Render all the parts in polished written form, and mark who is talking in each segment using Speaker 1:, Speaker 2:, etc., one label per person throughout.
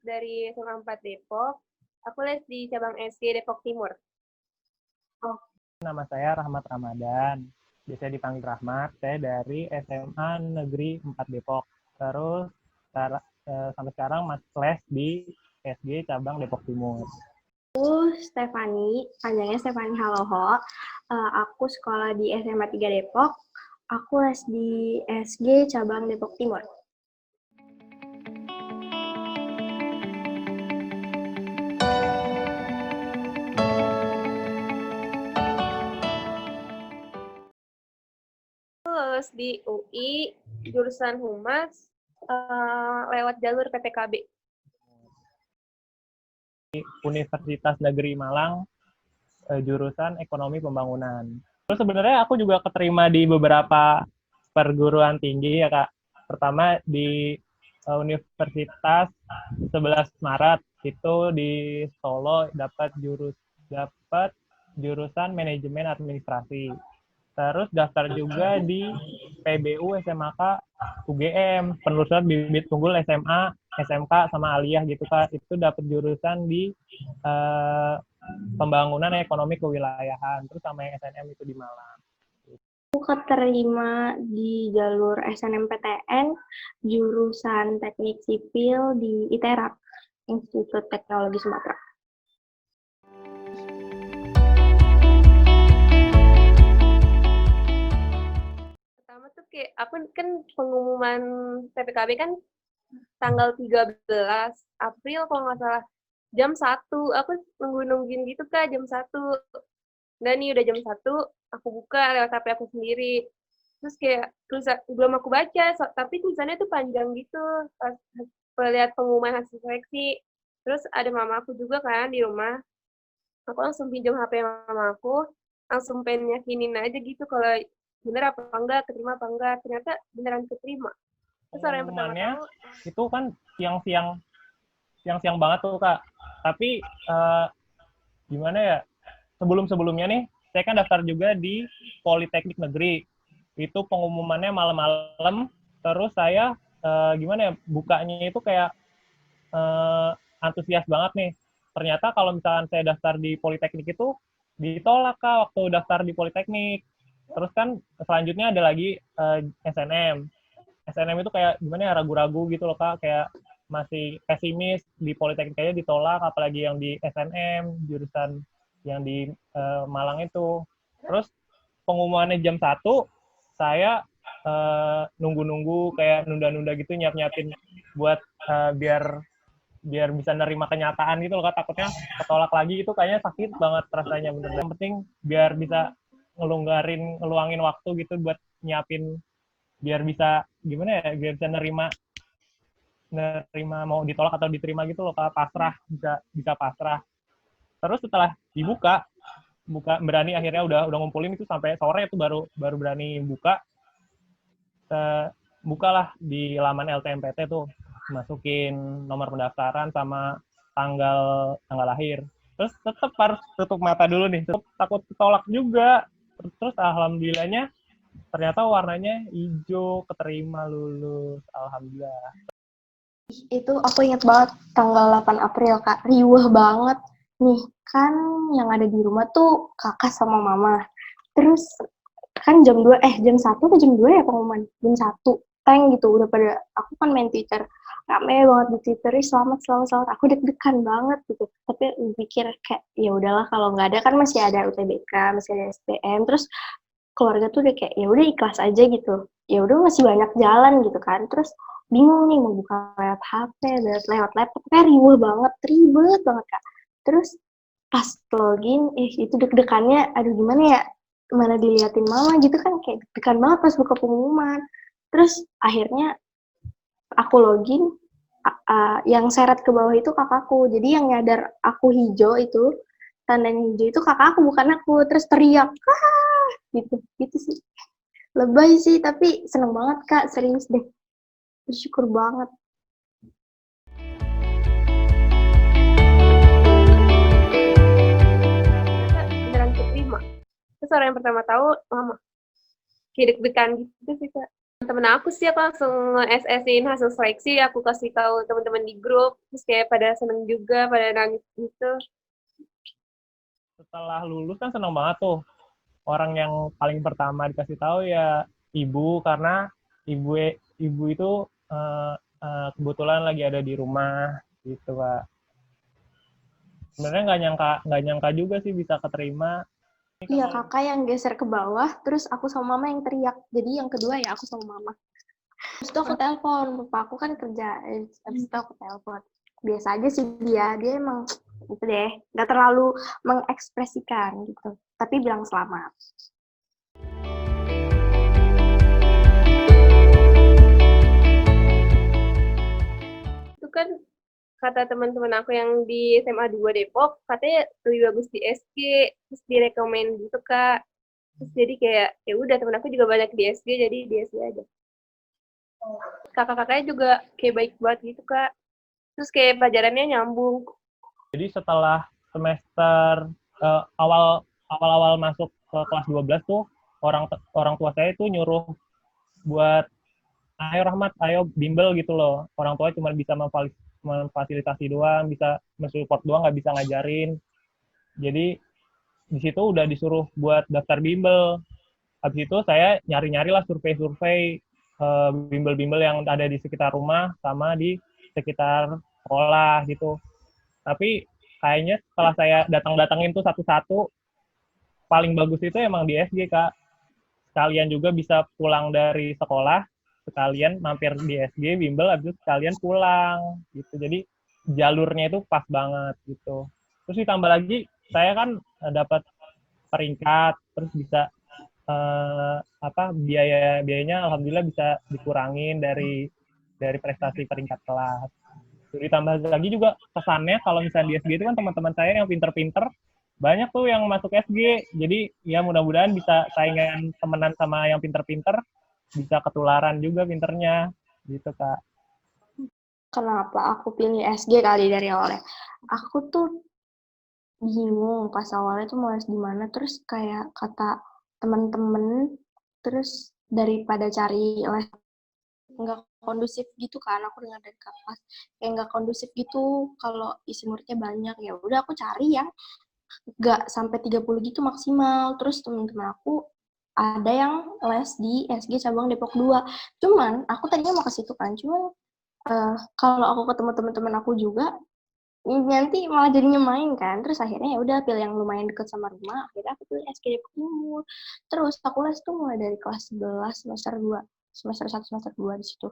Speaker 1: dari SMA 4 Depok. Aku les di cabang SG Depok Timur.
Speaker 2: Nama saya Rahmat Ramadan. Biasa dipanggil Rahmat. Saya dari SMA Negeri 4 Depok. Terus sampai sekarang masih les di SG cabang Depok Timur.
Speaker 3: Aku Stefani, panjangnya Stefani Haloho. Aku sekolah di SMA 3 Depok. Aku les di SG cabang Depok Timur.
Speaker 1: Lulus di UI, jurusan Humas, lewat jalur PPKB.
Speaker 2: Universitas Negeri Malang, jurusan Ekonomi Pembangunan. Terus sebenarnya aku juga keterima di beberapa perguruan tinggi ya Kak. Pertama di Universitas 11 Maret itu di Solo dapat jurusan Manajemen Administrasi. Terus daftar juga di PBU SMAK UGM, penelusuran bibit unggul SMA, SMK sama aliyah gitu Kak. Itu dapat jurusan di Pembangunan Ekonomi Kewilayahan, terus sama yang SNM itu di Malang.
Speaker 3: Aku keterima di jalur SNMPTN, jurusan Teknik Sipil di ITERA, Institut Teknologi Sumatera.
Speaker 1: Pertama tuh kayak, aku kan pengumuman PPKB kan tanggal 13 April kalau nggak salah, jam 1. Aku nungguin gitu Kak, jam 1. Dan nih udah jam 1, aku buka lewat HP aku sendiri. Terus kayak tulisan belum aku baca, tapi tulisannya tuh panjang gitu. Pas lihat pengumuman hasil seleksi. Terus ada mama aku juga kan di rumah. Aku langsung pinjam HP mama aku, langsung pengen yakinin aja gitu kalau bener apa enggak, keterima apa enggak. Ternyata beneran keterima. Terus orang yang pertama tahu
Speaker 2: itu kan siang-siang banget tuh Kak. Tapi gimana ya? Sebelumnya nih, saya kan daftar juga di Politeknik Negeri. Itu pengumumannya malam-malam, terus saya gimana ya, bukanya itu kayak antusias banget nih. Ternyata kalau misalkan saya daftar di Politeknik itu ditolak Kak waktu daftar di Politeknik. Terus kan selanjutnya ada lagi SNM. SNM itu kayak gimana ya, ragu-ragu gitu loh Kak, kayak masih pesimis, di Politeknik aja ditolak, apalagi yang di SNM, jurusan yang di Malang itu. Terus pengumumannya jam 1, saya nunggu-nunggu kayak nunda-nunda gitu, nyiapin buat biar bisa nerima kenyataan gitu loh Kak. Takutnya ketolak lagi, itu kayaknya sakit banget rasanya bener. Yang penting biar bisa ngeluangin waktu gitu buat nyiapin, biar bisa gimana ya, biar bisa nerima mau ditolak atau diterima gitu loh Kak, pasrah, bisa pasrah. Terus setelah dibuka berani, akhirnya udah ngumpulin itu sampai sore itu baru berani bukalah di laman LTMPT tuh, masukin nomor pendaftaran sama tanggal lahir. Terus tetap harus tutup mata dulu nih, takut ditolak juga. Terus alhamdulillahnya ternyata warnanya hijau, keterima, lulus, alhamdulillah.
Speaker 3: Itu aku inget banget tanggal 8 April Kak, riuh banget. Nih kan yang ada di rumah tuh kakak sama mama. Terus kan jam 1 ke jam 2 ya pengumuman? Jam 1, tank gitu, udah pada, aku kan main Twitter, rame banget di Twitter, selamat, aku deg-degan banget gitu. Tapi pikir kayak, ya udahlah, kalau nggak ada kan masih ada UTBK, masih ada SBM, terus keluarga tuh udah kayak, ya udah ikhlas aja gitu. Ya udah masih banyak jalan gitu kan. Terus bingung nih mau buka lewat HP, lewat laptop, kayak ribet banget Kak. Terus pas login, itu deg-degannya, aduh gimana ya, mana diliatin mama gitu kan, kayak deg-degan banget pas buka pengumuman. Terus akhirnya aku login, yang seret ke bawah itu kakakku, jadi yang nyadar aku hijau itu, tandanya hijau itu kakakku bukan aku. Terus teriak, gitu sih. Lebay sih, tapi seneng banget Kak, serius deh, bersyukur banget.
Speaker 1: beneran keterima. Terus orang yang pertama tahu mama. Kayak deg-degan gitu sih Kak. temen aku sih, aku langsung nge-SS-in hasil seleksi, aku kasih tahu teman-teman di grup, terus kayak pada seneng juga, pada nangis gitu.
Speaker 2: Setelah lulus kan seneng banget tuh. Orang yang paling pertama dikasih tahu ya ibu, karena ibu itu kebetulan lagi ada di rumah gitu, Kak. Sebenarnya nggak nyangka juga sih bisa keterima.
Speaker 3: Iya, kakak yang geser ke bawah, terus aku sama mama yang teriak. Jadi yang kedua ya aku sama mama. Terus itu aku telepon, papa aku kan kerja, habis itu aku telepon. Biasa aja sih dia emang gitu deh, nggak terlalu mengekspresikan gitu. Tapi bilang selamat.
Speaker 1: Itu kan kata teman-teman aku yang di SMA 2 Depok, katanya lebih bagus di SG, terus direkomend gitu, Kak. Terus jadi kayak, ya udah temen aku juga banyak di SG, jadi di SG aja. Kakak-kakaknya juga kayak baik banget gitu, Kak. Terus kayak pelajarannya nyambung.
Speaker 2: Jadi setelah semester awal-awal masuk ke kelas 12 tuh orang tua saya tuh nyuruh buat ayo Rahmat, ayo bimbel gitu loh. Orang tua cuma bisa memfasilitasi doang, bisa mensupport doang, nggak bisa ngajarin. Jadi di situ udah disuruh buat daftar bimbel. Habis itu saya nyari-nyari lah survei-survei bimbel-bimbel yang ada di sekitar rumah sama di sekitar sekolah gitu. Tapi kayaknya setelah saya datang-datangin tuh satu-satu, paling bagus itu emang di SG, Kak. Sekalian juga bisa pulang dari sekolah, sekalian mampir di SG, bimbel, habis itu sekalian pulang gitu. Jadi jalurnya itu pas banget gitu. Terus ditambah lagi, saya kan dapat peringkat, terus bisa biayanya alhamdulillah bisa dikurangin dari prestasi peringkat kelas. Ditambah lagi juga kesannya kalau misalnya di SG itu kan teman-teman saya yang pinter-pinter banyak tuh yang masuk SG. Jadi ya mudah-mudahan bisa saingan temenan sama yang pinter-pinter, bisa ketularan juga pinternya gitu, Kak.
Speaker 3: Kenapa aku pilih SG kali dari awalnya? Aku tuh bingung pas awalnya tuh mau les di mana, terus kayak kata temen-temen, terus daripada cari les nggak kondusif gitu kan, aku dengar dari kakak kayak nggak kondusif gitu kalau isi muridnya banyak, ya udah aku cari yang nggak sampai 30 gitu maksimal. Terus teman-teman aku ada yang les di SG cabang Depok 2, cuman aku tadinya mau ke situ kan, cuman kalau aku ketemu teman-teman aku juga nanti malah jadinya main kan, terus akhirnya ya udah pilih yang lumayan deket sama rumah, akhirnya aku pilih SG Depok Timur. Terus aku les tuh mulai dari kelas 11 semester 2, semester 1 semester 2 di situ.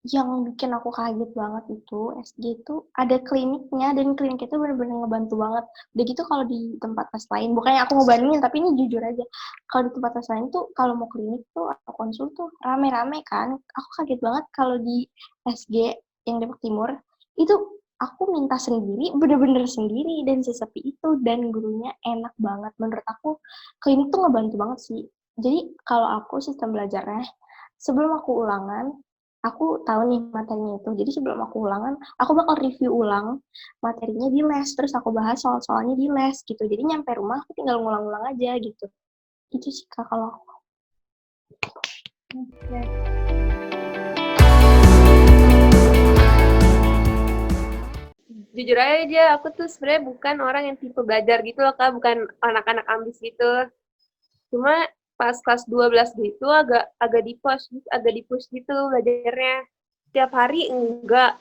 Speaker 3: Yang bikin aku kaget banget itu SG itu ada kliniknya, dan klinik itu benar-benar ngebantu banget. Udah gitu kalau di tempat les lain, bukannya aku ngebandingin tapi ini jujur aja, kalau di tempat les lain tuh kalau mau klinik tuh atau konsul tuh rame-rame kan. Aku kaget banget kalau di SG yang Depok Timur itu aku minta sendiri, bener-bener sendiri, dan sesepi itu, dan gurunya enak banget. Menurut aku klinik tuh ngebantu banget sih. Jadi kalau aku sistem belajarnya, sebelum aku ulangan, aku tahu nih materinya itu. Jadi sebelum aku ulangan, aku bakal review ulang materinya di les, terus aku bahas soal-soalnya di les gitu. Jadi nyampe rumah aku tinggal ngulang-ulang aja gitu. Itu sih Kak kalau aku.
Speaker 1: Okay. Jujur aja, aku tuh sebenarnya bukan orang yang tipe belajar gitu loh, Kak. Bukan anak-anak ambis gitu. Cuma pas kelas 12 gitu agak di-push gitu belajarnya. Tiap hari enggak.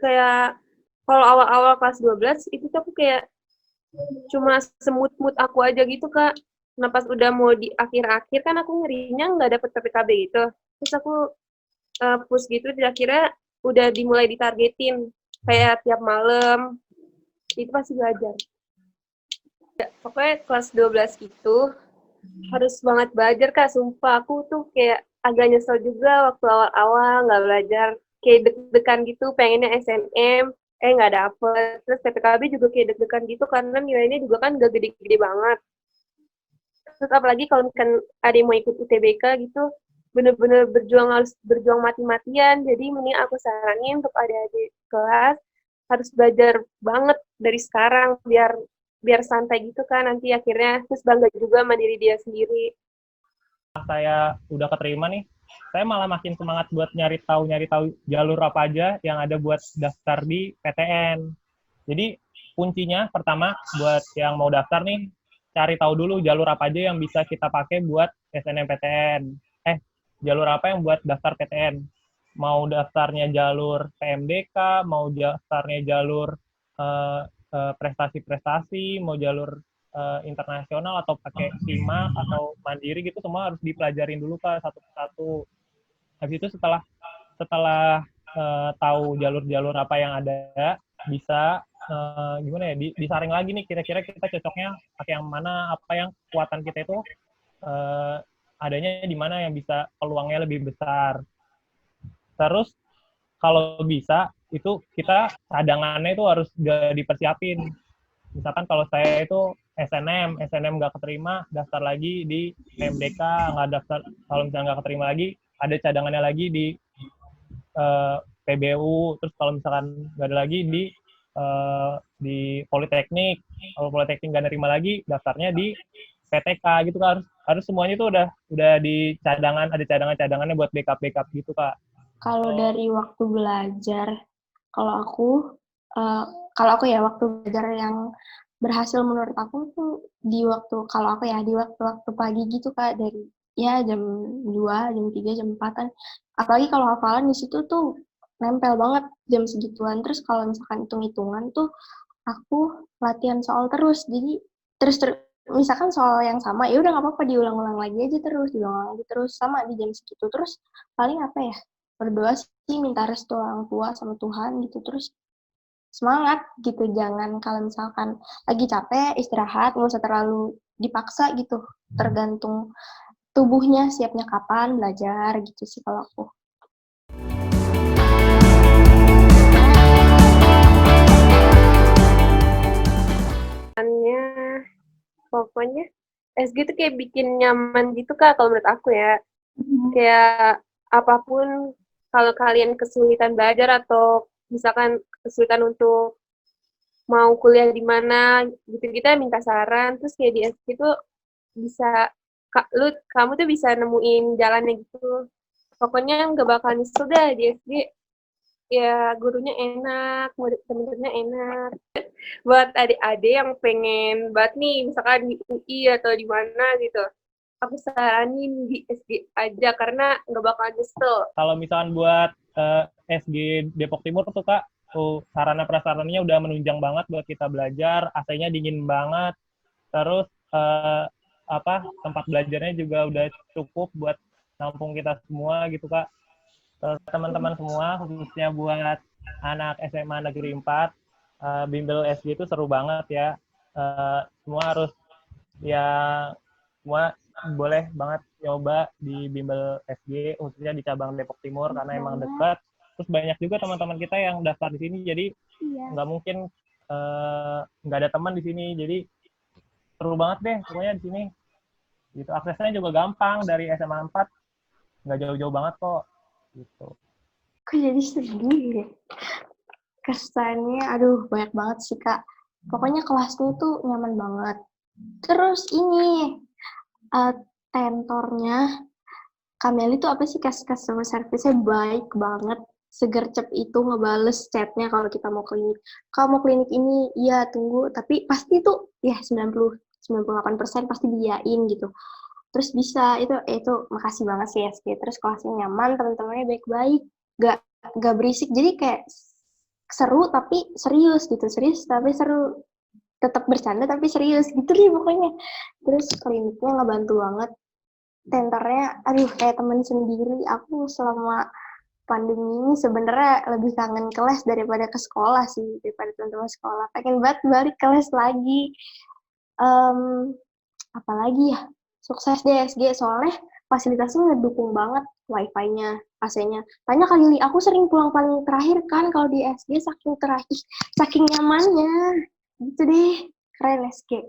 Speaker 1: Kayak kalau awal-awal kelas 12 itu tuh aku kayak cuma semut-mut aku aja gitu, Kak. Nah, pas udah mau di akhir-akhir kan aku ngerinya nggak dapet PPKB gitu. Terus aku push gitu, akhirnya udah dimulai ditargetin. Kayak tiap malam, itu pasti belajar. Pokoknya kelas 12 itu harus banget belajar, Kak. Sumpah, aku tuh kayak agak nyesel juga waktu awal-awal nggak belajar. Kayak deg-degan gitu, pengennya SNM, nggak dapet. Terus PPKB juga kayak deg-degan gitu, karena nilainya juga kan nggak gede-gede banget. Terus apalagi kalau misalkan ada yang mau ikut UTBK gitu, bener-bener harus berjuang mati-matian. Jadi mending aku saranin untuk adik-adik kelas harus belajar banget dari sekarang biar santai gitu kan, nanti akhirnya terus bangga juga sama diri dia sendiri.
Speaker 2: Saya udah keterima nih, saya malah makin semangat buat nyari tahu jalur apa aja yang ada buat daftar di PTN. Jadi kuncinya pertama buat yang mau daftar nih, cari tahu dulu jalur apa aja yang bisa kita pakai buat SNMPTN. Jalur apa yang buat daftar PTN? Mau daftarnya jalur PMDK, mau daftarnya jalur prestasi-prestasi, mau jalur internasional atau pakai SIMAK atau mandiri gitu, semua harus dipelajarin dulu Kak satu persatu. Habis itu setelah tahu jalur-jalur apa yang ada, bisa gimana ya, disaring lagi nih kira-kira kita cocoknya pakai yang mana, apa yang kekuatan kita itu adanya di mana yang bisa peluangnya lebih besar. Terus kalau bisa itu kita cadangannya itu harus dipersiapin. Misalkan kalau saya itu SNM nggak keterima, daftar lagi di PMDK, nggak daftar, kalau misalnya nggak keterima lagi, ada cadangannya lagi di PBU, terus kalau misalkan nggak ada lagi di Politeknik, kalau Politeknik nggak nerima lagi, daftarnya di PTK gitu Kak. Harus semuanya itu udah di cadangan, ada cadangannya buat backup gitu Kak.
Speaker 3: Kalau dari waktu belajar, kalau aku ya waktu belajar yang berhasil menurut aku tuh di waktu pagi gitu Kak, dari ya jam 2, jam 3, jam 4-an. Apalagi kalau hafalan di situ tuh nempel banget jam segituan. Terus kalau misalkan hitung-hitungan tuh aku latihan soal terus. Jadi terus misalkan soal yang sama ya udah nggak apa-apa, diulang-ulang lagi aja terus, diulang lagi terus sama di jam segitu. Terus paling apa ya? Berdoa sih, minta restu orang tua sama Tuhan gitu, terus semangat gitu. Jangan, kalau misalkan lagi capek istirahat, nggak usah terlalu dipaksa gitu, tergantung tubuhnya siapnya kapan belajar gitu sih kalau aku.
Speaker 1: Pokoknya SG tuh kayak bikin nyaman gitu Kak, kalau menurut aku ya. Kayak apapun, kalau kalian kesulitan belajar atau misalkan kesulitan untuk mau kuliah di mana gitu, kita minta saran, terus kayak di SG tuh bisa kamu tuh bisa nemuin jalannya gitu. Pokoknya nggak bakal nyesel dah di SG. Ya gurunya enak, temen-temennya enak. Buat adik-adik yang pengen banget nih, misalkan di UI atau di mana gitu, aku saranin di SG aja karena nggak bakal nyesel.
Speaker 2: Kalau misalkan buat SG Depok Timur tuh Kak, sarana prasarannya udah menunjang banget buat kita belajar, AC-nya dingin banget, terus tempat belajarnya juga udah cukup buat nampung kita semua gitu Kak. Teman-teman semua, khususnya buat anak SMA Negeri 4, bimbel SG itu seru banget ya. Semua harus, ya semua boleh banget nyoba di bimbel SG, khususnya di cabang Depok Timur, karena emang dekat. Terus banyak juga teman-teman kita yang daftar di sini, jadi nggak mungkin nggak ada teman di sini. Jadi seru banget deh pokoknya di sini. Gitu. Aksesnya juga gampang, dari SMA 4, nggak jauh-jauh banget kok. Gitu.
Speaker 3: Kok jadi sedih ya? Kesannya, aduh banyak banget sih Kak. Pokoknya kelasnya tuh nyaman banget. Terus ini, tentornya Kameli tuh apa sih, customer service-nya baik banget. Segercep itu ngebales chatnya kalau kita mau klinik. Kalau mau klinik ini, iya tunggu. Tapi pasti tuh ya 98% pasti diain gitu. Terus bisa, itu makasih banget sih SG. Terus kelasnya nyaman, teman-temannya baik-baik, gak berisik. Jadi kayak seru tapi serius gitu. Serius tapi seru. Tetap bercanda tapi serius gitu nih pokoknya. Terus kliniknya ngebantu banget. Tentarnya, aduh kayak temen sendiri. Aku selama pandemi ini sebenarnya lebih kangen kelas daripada ke sekolah sih, daripada teman-teman sekolah. Pengen banget balik kelas lagi. Apalagi ya, sukses deh SG, soalnya fasilitasnya ngedukung banget, wifi-nya, AC-nya. Tanya kali, aku sering pulang paling terakhir kan kalau di SG, saking nyamannya. Gitu deh, keren SG.